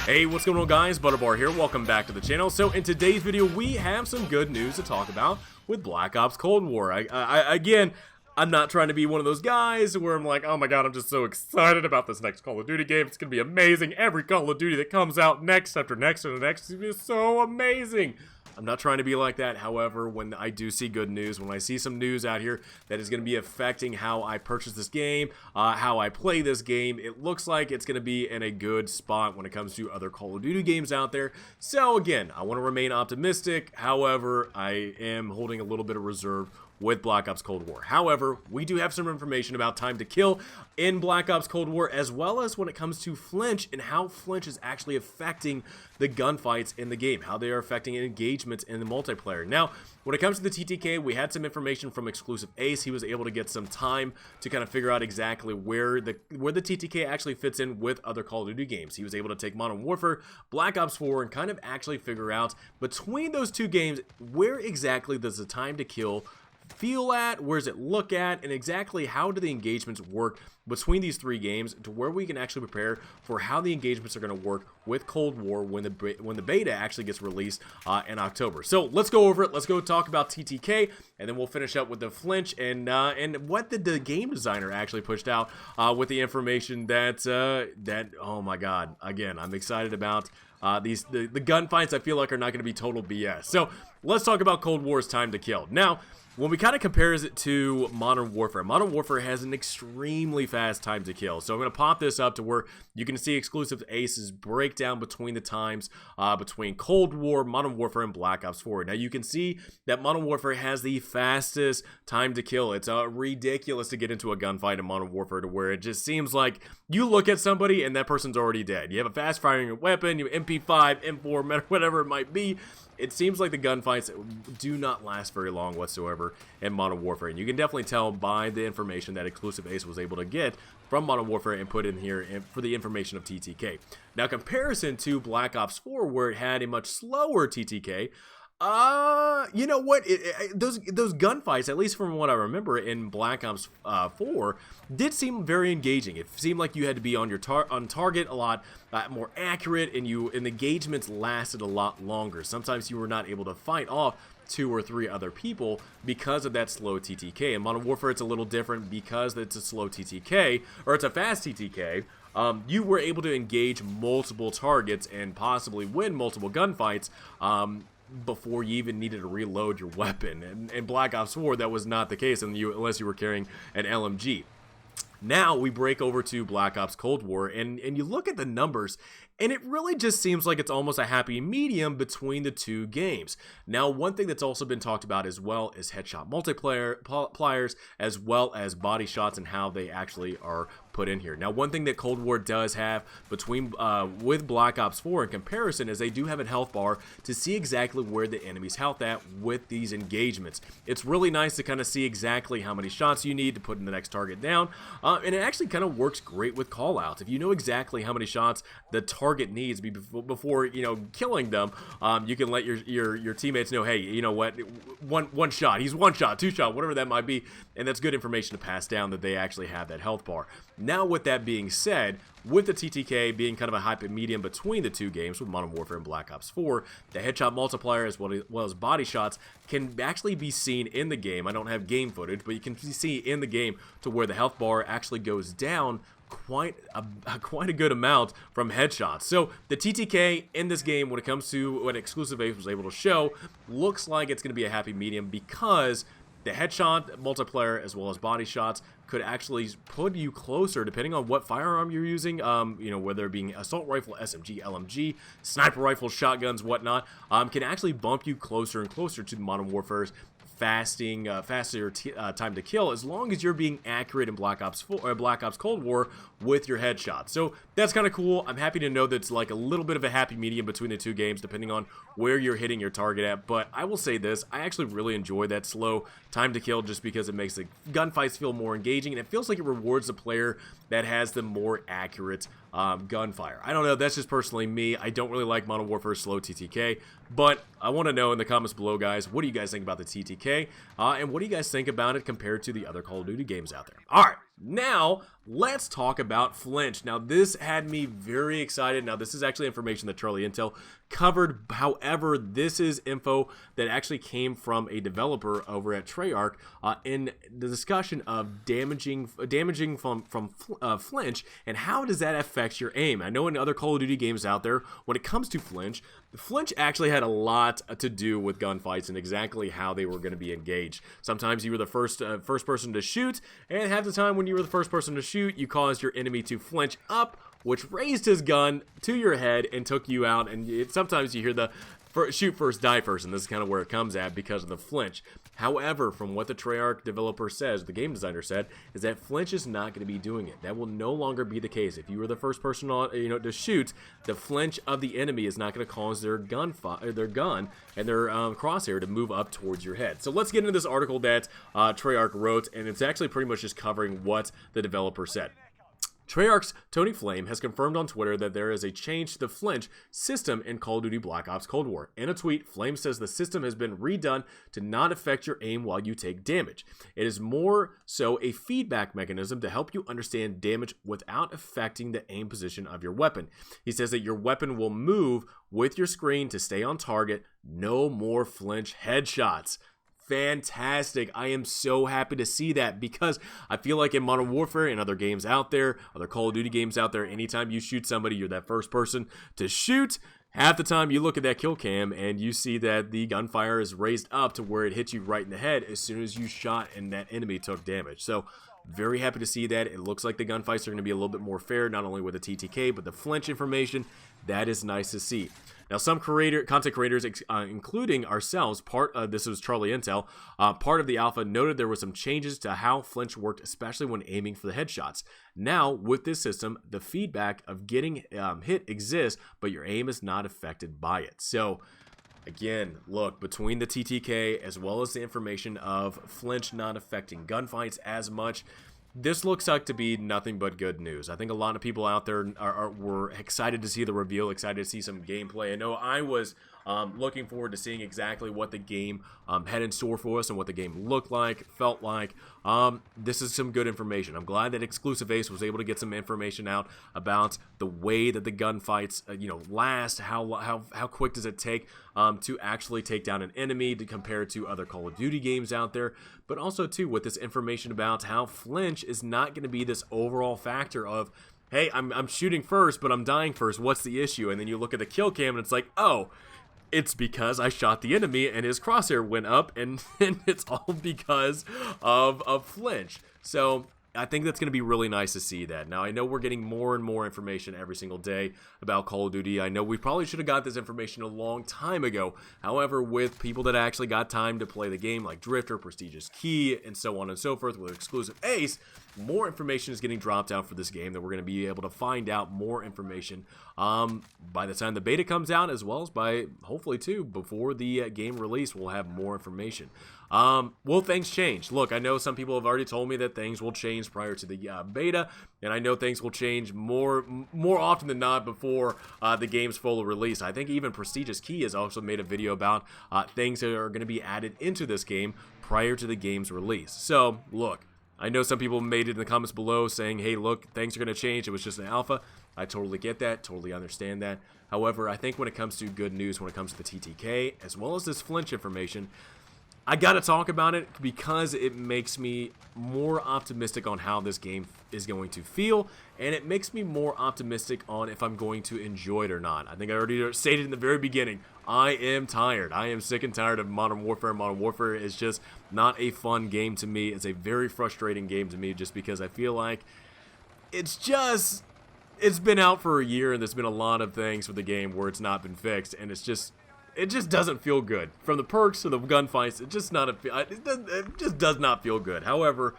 Hey, what's going on guys? Butterbar here, welcome back to the channel. So in today's video, we have some good news to talk about with Black Ops Cold War. Again, I'm not trying to be one of those guys where I'm like, oh my god, I'm just so excited about this next Call of Duty game. It's going to be amazing. Every Call of Duty that comes out next after next after next is going to be so amazing. I'm not trying to be like that. However, when I do see good news, when I see some news out here that is going to be affecting how I purchase this game, how I play this game, it looks like it's going to be in a good spot when it comes to other Call of Duty games out there. So again, I want to remain optimistic. However, I am holding a little bit of reserve with Black Ops Cold War. However, we do have some information about time to kill in Black Ops Cold War, as well as when it comes to Flinch and how Flinch is actually affecting the gunfights in the game, how they are affecting engagements in the multiplayer. Now, when it comes to the TTK, we had some information from XclusiveAce. He was able to get some time to kind of figure out exactly where the TTK actually fits in with other Call of Duty games. He was able to take Modern Warfare, Black Ops 4, and kind of actually figure out between those two games, where exactly does the time to kill feel at, where does it look at, and exactly how do the engagements work between these three games to where we can actually prepare for how the engagements are going to work with Cold War when the beta actually gets released in October. So let's go over it. Let's go talk about TTK, and then we'll finish up with the Flinch and what the game designer actually pushed out with the information that oh my god, again, I'm excited about. The gunfights I feel like are not going to be total BS. So let's talk about Cold War's time to kill. Now, when we kind of compares it to Modern Warfare has an extremely fast time to kill. So I'm going to pop this up to where you can see XclusiveAce's breakdown between the times between Cold War, Modern Warfare, and Black Ops 4. Now you can see that Modern Warfare has the fastest time to kill. It's ridiculous to get into a gunfight in Modern Warfare to where it just seems like you look at somebody and that person's already dead. You have a fast firing weapon, you have MP5, M4, whatever it might be. It seems like the gunfights do not last very long whatsoever in Modern Warfare, and you can definitely tell by the information that XclusiveAce was able to get from Modern Warfare and put in here for the information of TTK. Now, comparison to Black Ops 4, where it had a much slower TTK, you know what? Those gunfights, at least from what I remember in Black Ops 4, did seem very engaging. It seemed like you had to be on your target a lot more accurate, and the engagements lasted a lot longer. Sometimes you were not able to fight off 2 or 3 other people because of that slow TTK. In Modern Warfare, it's a little different because it's a slow TTK, or it's a fast TTK. You were able to engage multiple targets and possibly win multiple gunfights before you even needed to reload your weapon. In Black Ops 4, that was not the case unless you were carrying an LMG. Now we break over to Black Ops Cold War, and you look at the numbers, and it really just seems like it's almost a happy medium between the two games. Now, one thing that's also been talked about as well is headshot multipliers, as well as body shots and how they actually are put in here. Now, one thing that Cold War does have with Black Ops 4 in comparison is they do have a health bar to see exactly where the enemy's health at with these engagements. It's really nice to kind of see exactly how many shots you need to put in the next target down, and it actually kind of works great with callouts. If you know exactly how many shots the target needs before killing them, you can let your teammates know, hey, you know what, one shot, he's 1 shot, 2 shot, whatever that might be, and that's good information to pass down that they actually have that health bar. Now, with that being said, with the TTK being kind of a hyper medium between the two games with Modern Warfare and Black Ops 4, the headshot multiplier as well as body shots can actually be seen in the game. I don't have game footage, but you can see in the game to where the health bar actually goes down quite a good amount from headshots. So the TTK in this game, when it comes to what XclusiveAce was able to show, looks like it's going to be a happy medium because the headshot multiplier as well as body shots could actually put you closer, depending on what firearm you're using, whether it being assault rifle, SMG, LMG, sniper rifle, shotguns, whatnot, can actually bump you closer and closer to the Modern Warfare's faster time to kill, as long as you're being accurate in Black Ops 4 or Black Ops Cold War with your headshots. So that's kind of cool. I'm happy to know that it's like a little bit of a happy medium between the two games, depending on where you're hitting your target at. But I will say this, I actually really enjoy that slow time to kill just because it makes the gunfights feel more engaging, and it feels like it rewards the player that has the more accurate gunfire. I don't know, that's just personally me. I don't really like Modern Warfare's slow TTK, but I want to know in the comments below, guys, what do you guys think about the TTK, and what do you guys think about it compared to the other Call of Duty games out there? Alright, Now, let's talk about Flinch. Now, this had me very excited. Now, this is actually information that Charlie Intel covered. However, this is info that actually came from a developer over at Treyarch in the discussion of damaging from Flinch, and how does that affect your aim. I know in other Call of Duty games out there, when it comes to Flinch actually had a lot to do with gunfights and exactly how they were going to be engaged. Sometimes you were the first person to shoot, and half the time when you were the first person to shoot, you caused your enemy to flinch up, which raised his gun to your head and took you out. And sometimes you hear the shoot first, die first, and this is kind of where it comes at because of the flinch. However, from what the Treyarch developer says, the game designer said, is that Flinch is not going to be doing it. That will no longer be the case. If you were the first person on, to shoot, the flinch of the enemy is not going to cause their gun and their crosshair to move up towards your head. So let's get into this article that Treyarch wrote, and it's actually pretty much just covering what the developer said. Treyarch's Tony Flame has confirmed on Twitter that there is a change to the Flinch system in Call of Duty Black Ops Cold War. In a tweet, Flame says the system has been redone to not affect your aim while you take damage. It is more so a feedback mechanism to help you understand damage without affecting the aim position of your weapon. He says that your weapon will move with your screen to stay on target. No more flinch headshots. Fantastic. I am so happy to see that, because I feel like in Modern Warfare and other games out there, other Call of Duty games out there, anytime you shoot somebody, you're that first person to shoot. Half the time you look at that kill cam and you see that the gunfire is raised up to where it hits you right in the head as soon as you shot and that enemy took damage. So very happy to see that. It looks like the gunfights are going to be a little bit more fair, not only with the TTK, but the flinch information. That is nice to see. Now, some content creators, including ourselves, this was Charlie Intel, part of the alpha, noted there were some changes to how flinch worked, especially when aiming for the headshots. Now, with this system, the feedback of getting hit exists, but your aim is not affected by it. So, again, look, between the TTK as well as the information of flinch not affecting gunfights as much, this looks like to be nothing but good news. I think a lot of people out there were excited to see the reveal, excited to see some gameplay. I know I was looking forward to seeing exactly what the game had in store for us and what the game looked like, felt like. This is some good information. I'm glad that XclusiveAce was able to get some information out about the way that the gunfights, last. How quick does it take to actually take down an enemy to compare to other Call of Duty games out there, but also too with this information about how flinch is not going to be this overall factor of, hey, I'm shooting first, but I'm dying first. What's the issue? And then you look at the kill cam and it's like, oh, it's because I shot the enemy and his crosshair went up, and it's all because of flinch. So I think that's going to be really nice to see that. Now, I know we're getting more and more information every single day about Call of Duty. I know we probably should have got this information a long time ago. However, with people that actually got time to play the game, like Drifter, Prestigious Key, and so on and so forth, with XclusiveAce, more information is getting dropped out for this game that we're going to be able to find out more information by the time the beta comes out, as well as by, hopefully too, before the game release, we'll have more information. Will things change? Look, I know some people have already told me that things will change prior to the beta, and I know things will change more often than not before the game's full release. I think even Prestigious Key has also made a video about things that are going to be added into this game prior to the game's release. So, look, I know some people made it in the comments below saying, hey, look, things are going to change. It was just an alpha. I totally get that, totally understand that. However, I think when it comes to good news, when it comes to the TTK, as well as this flinch information, I gotta talk about it because it makes me more optimistic on how this game is going to feel, and it makes me more optimistic on if I'm going to enjoy it or not. I think I already stated in the very beginning, I am tired. I am sick and tired of Modern Warfare. Modern Warfare is just not a fun game to me. It's a very frustrating game to me just because I feel like it's been out for a year and there's been a lot of things with the game where it's not been fixed, and it just doesn't feel good. From the perks to the gunfights, it just does not feel good. However,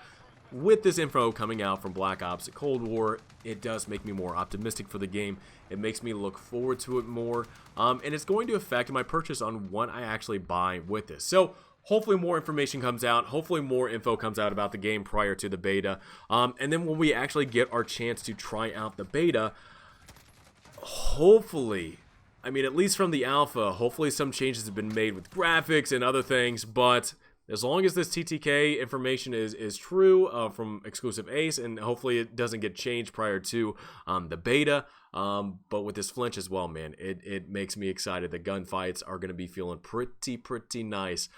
with this info coming out from Black Ops Cold War, it does make me more optimistic for the game. It makes me look forward to it more, and it's going to affect my purchase on what I actually buy with this. So hopefully more information comes out. Hopefully more info comes out about the game prior to the beta, and then when we actually get our chance to try out the beta, hopefully, I mean, at least from the alpha, hopefully some changes have been made with graphics and other things, but as long as this TTK information is true from XclusiveAce, and hopefully it doesn't get changed prior to the beta. But with this Flinch as well, man, it makes me excited. The gunfights are going to be feeling pretty nice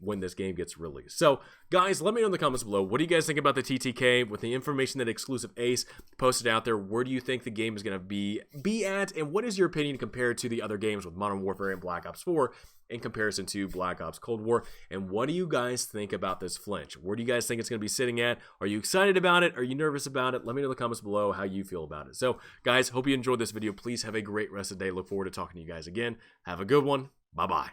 when this game gets released. So, guys, let me know in the comments below, what do you guys think about the TTK with the information that XclusiveAce posted out there? Where do you think the game is going to be at, and what is your opinion compared to the other games with Modern Warfare and Black Ops 4 in comparison to Black Ops Cold War? And what do you guys think about this Flinch? Where do you guys think it's going to be sitting at? Are you excited about it? Are you nervous about it? Let me know in the comments below how you feel about it. So, guys, hope you enjoyed this video. Please have a great rest of the day. Look forward to talking to you guys again. Have a good one. Bye-bye.